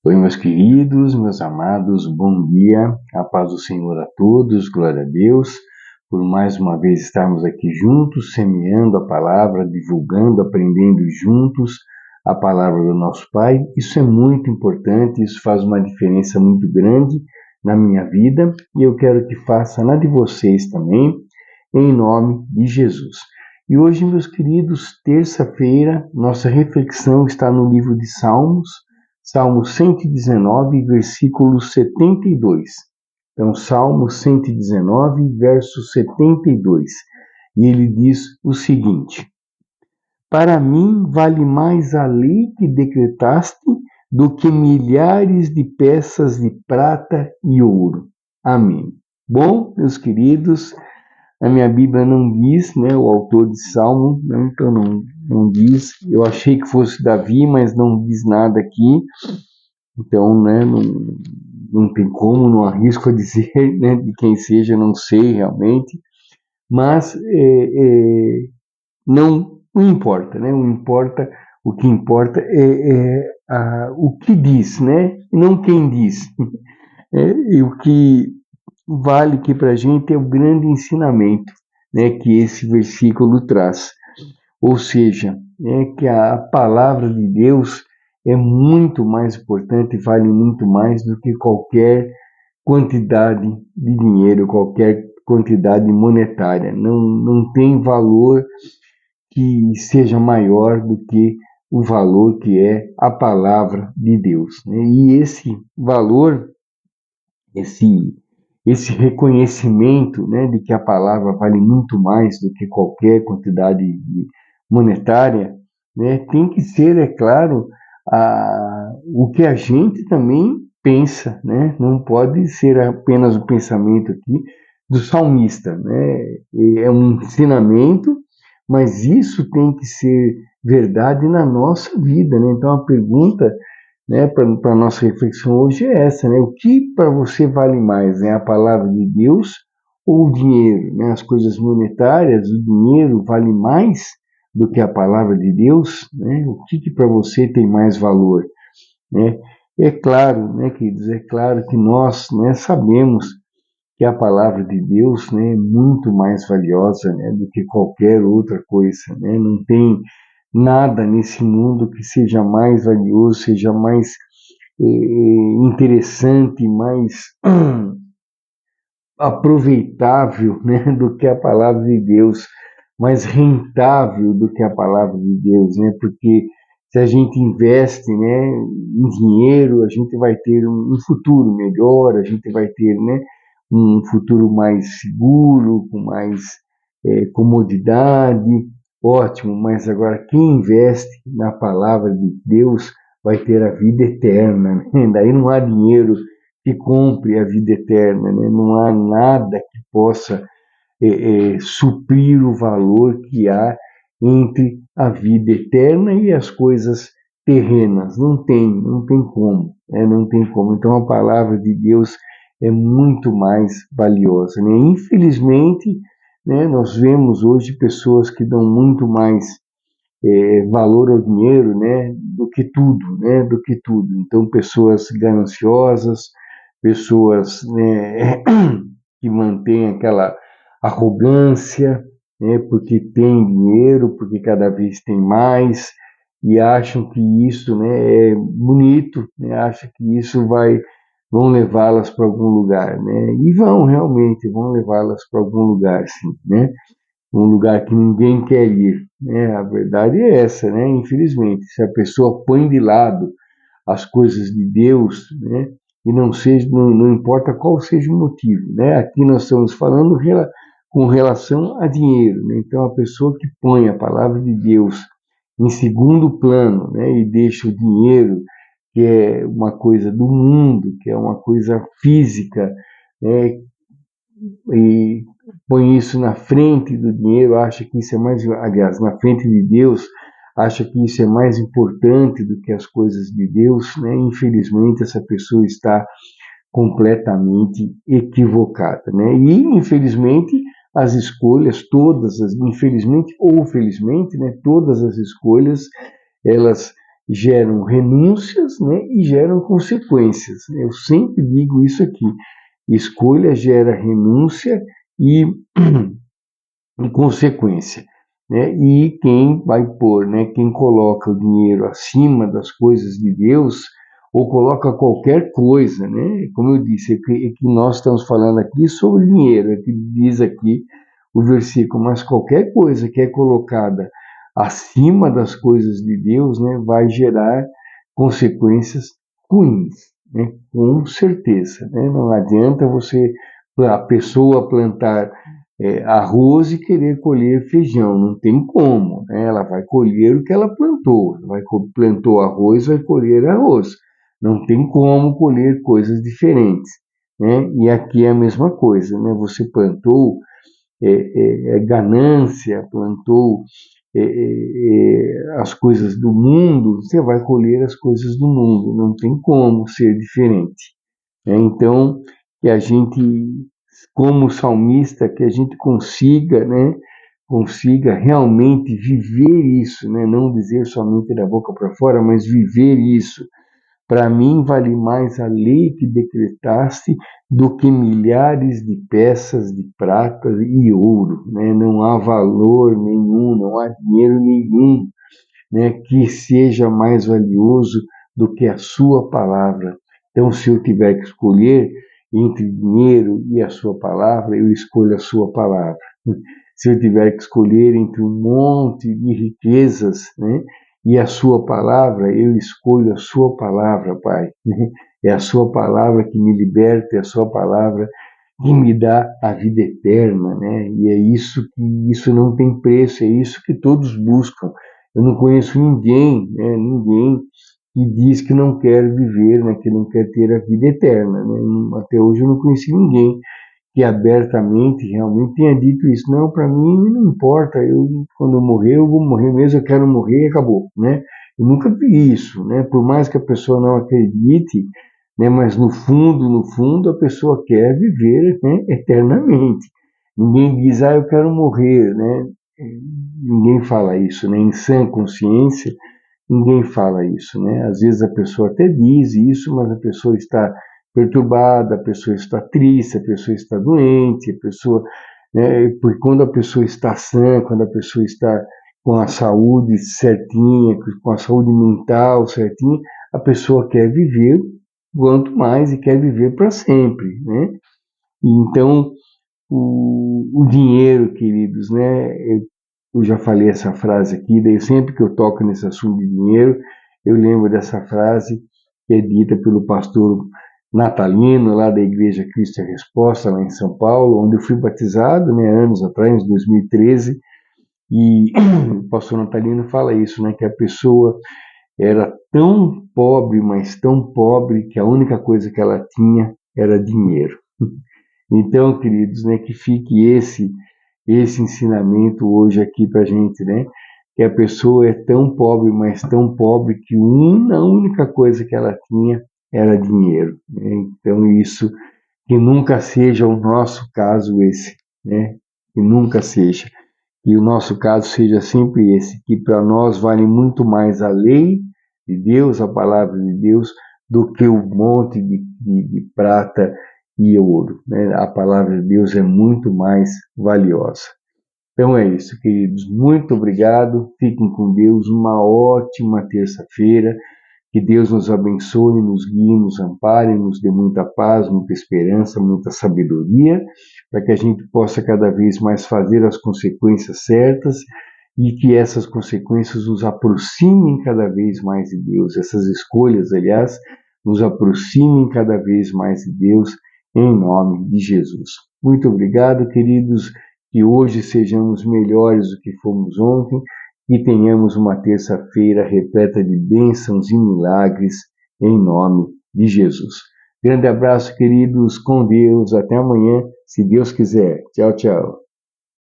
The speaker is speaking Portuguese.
Oi, meus queridos, meus amados, bom dia, a paz do Senhor a todos, glória a Deus, por mais uma vez estarmos aqui juntos, semeando a palavra, divulgando, aprendendo juntos a palavra do nosso Pai. Isso é muito importante, isso faz uma diferença muito grande na minha vida e eu quero que faça na de vocês também, em nome de Jesus. E hoje, meus queridos, terça-feira, nossa reflexão está no livro de Salmos, Salmo 119, versículo 72. Então, Salmo 119, verso 72. E ele diz o seguinte: Para mim vale mais a lei que decretaste do que milhares de peças de prata e ouro. Amém. Bom, meus queridos, a minha Bíblia não diz, né, o autor de Salmo, né, então não diz. Eu achei que fosse Davi, mas não diz nada aqui. Então, né, não tem como, não arrisco a dizer, né, de quem seja, não sei realmente. Mas não importa, né? O que importa é o que diz, né? E não quem diz. E o que vale aqui para a gente é o grande ensinamento, né, que esse versículo traz. Ou seja, que a palavra de Deus é muito mais importante, vale muito mais do que qualquer quantidade de dinheiro, qualquer quantidade monetária. Não tem valor que seja maior do que o valor que é a palavra de Deus, né? E esse valor, esse reconhecimento, né, de que a palavra vale muito mais do que qualquer quantidade monetária, né, tem que ser, é claro, o que a gente também pensa, né? Não pode ser apenas o pensamento aqui do salmista, né? É um ensinamento, mas isso tem que ser verdade na nossa vida, né? Então a pergunta, né, para a nossa reflexão hoje é essa, né? O que para você vale mais, né? A palavra de Deus ou o dinheiro, né? As coisas monetárias, o dinheiro vale mais do que a palavra de Deus, né? O que para você tem mais valor, né? É claro, né, queridos, é claro que nós, né, sabemos que a palavra de Deus, né, é muito mais valiosa, né, do que qualquer outra coisa, né? Não tem nada nesse mundo que seja mais valioso, seja mais interessante, mais aproveitável, né, do que a palavra de Deus, mais rentável do que a palavra de Deus, né? Porque se a gente investe, né, em dinheiro, a gente vai ter um futuro melhor, a gente vai ter, né, um futuro mais seguro, com mais comodidade, ótimo. Mas agora quem investe na palavra de Deus vai ter a vida eterna, né? Daí não há dinheiro que compre a vida eterna, né? Não há nada que possa suprir o valor que há entre a vida eterna e as coisas terrenas. Não tem como, né? Não tem como. Então a palavra de Deus é muito mais valiosa, né? Infelizmente, né, nós vemos hoje pessoas que dão muito mais valor ao dinheiro, né, do que tudo, né, do que tudo. Então pessoas gananciosas, pessoas, né, que mantêm aquela arrogância, né, porque tem dinheiro, porque cada vez tem mais, e acham que isso, né, é bonito, né, acham que isso vão levá-las para algum lugar, né, e vão realmente, vão levá-las para algum lugar, sim, né, um lugar que ninguém quer ir, né, a verdade é essa, né, infelizmente, se a pessoa põe de lado as coisas de Deus, né, e não importa qual seja o motivo, né, aqui nós estamos falando com relação a dinheiro, né, então a pessoa que põe a palavra de Deus em segundo plano, né, e deixa o dinheiro, que é uma coisa do mundo, que é uma coisa física, né, e põe isso na frente do dinheiro, acha que isso é mais, aliás, na frente de Deus, acha que isso é mais importante do que as coisas de Deus, né? Infelizmente, essa pessoa está completamente equivocada, né? E, infelizmente, as escolhas, infelizmente ou felizmente, né? Todas as escolhas, elas geram renúncias, né, e geram consequências. Eu sempre digo isso aqui: escolha gera renúncia e, e consequência. Né? E quem vai pôr, né, quem coloca o dinheiro acima das coisas de Deus, ou coloca qualquer coisa, né? Como eu disse, é que nós estamos falando aqui sobre dinheiro, é que diz aqui o versículo, mas qualquer coisa que é colocada acima das coisas de Deus, né, vai gerar consequências ruins, né? Com certeza, né? Não adianta a pessoa plantar arroz e querer colher feijão, não tem como, né? Ela vai colher o que ela plantou, plantou arroz, vai colher arroz, não tem como colher coisas diferentes, né? E aqui é a mesma coisa, né? Você plantou ganância, plantou as coisas do mundo, você vai colher as coisas do mundo, não tem como ser diferente. Né? Então, que a gente, como salmista, que a gente consiga, né, consiga realmente viver isso, né? Não dizer somente da boca para fora, mas viver isso. Para mim, vale mais a lei que decretaste do que milhares de peças de prata e ouro. Né? Não há valor nenhum, não há dinheiro nenhum, né, que seja mais valioso do que a sua palavra. Então, se eu tiver que escolher entre dinheiro e a sua palavra, eu escolho a sua palavra. Se eu tiver que escolher entre um monte de riquezas, né, e a sua palavra, eu escolho a sua palavra, Pai. É a sua palavra que me liberta, é a sua palavra que me dá a vida eterna, né? E é isso que isso não tem preço, é isso que todos buscam. Eu não conheço ninguém, né, ninguém que diz que não quer viver, né, que não quer ter a vida eterna. Né? Até hoje eu não conheci ninguém que abertamente realmente tenha dito isso. Não, para mim não importa, quando eu morrer, eu vou morrer mesmo, eu quero morrer e acabou. Né? Eu nunca vi isso, né? Por mais que a pessoa não acredite, né, mas no fundo, a pessoa quer viver, né, eternamente. Ninguém diz, eu quero morrer, né? Ninguém fala isso, né? Em sã consciência, ninguém fala isso, né? Às vezes a pessoa até diz isso, mas a pessoa está perturbada, a pessoa está triste, a pessoa está doente, a pessoa, né? Porque quando a pessoa está sã, quando a pessoa está com a saúde certinha, com a saúde mental certinha, a pessoa quer viver quanto mais e quer viver para sempre, né? Então, o dinheiro, queridos, né? Eu já falei essa frase aqui, daí sempre que eu toco nesse assunto de dinheiro, eu lembro dessa frase que é dita pelo pastor Natalino, lá da Igreja Cristo é Resposta, lá em São Paulo, onde eu fui batizado, né, anos atrás, em 2013, e o pastor Natalino fala isso, né, que a pessoa era tão pobre, mas tão pobre, que a única coisa que ela tinha era dinheiro. Então, queridos, né, que fique esse ensinamento hoje aqui para a gente, né? Que a pessoa é tão pobre, mas tão pobre que a única coisa que ela tinha era dinheiro. Né? Então, isso, que nunca seja o nosso caso esse, né? Que nunca seja. Que o nosso caso seja sempre esse, que para nós vale muito mais a lei de Deus, a palavra de Deus, do que o monte de prata e ouro. Né? A palavra de Deus é muito mais valiosa. Então é isso, queridos. Muito obrigado. Fiquem com Deus. Uma ótima terça-feira. Que Deus nos abençoe, nos guie, nos ampare, nos dê muita paz, muita esperança, muita sabedoria, para que a gente possa cada vez mais fazer as consequências certas e que essas consequências nos aproximem cada vez mais de Deus. Essas escolhas, aliás, nos aproximem cada vez mais de Deus, em nome de Jesus. Muito obrigado, queridos. Que hoje sejamos melhores do que fomos ontem e tenhamos uma terça-feira repleta de bênçãos e milagres, em nome de Jesus. Grande abraço, queridos, com Deus, até amanhã, se Deus quiser. Tchau, tchau.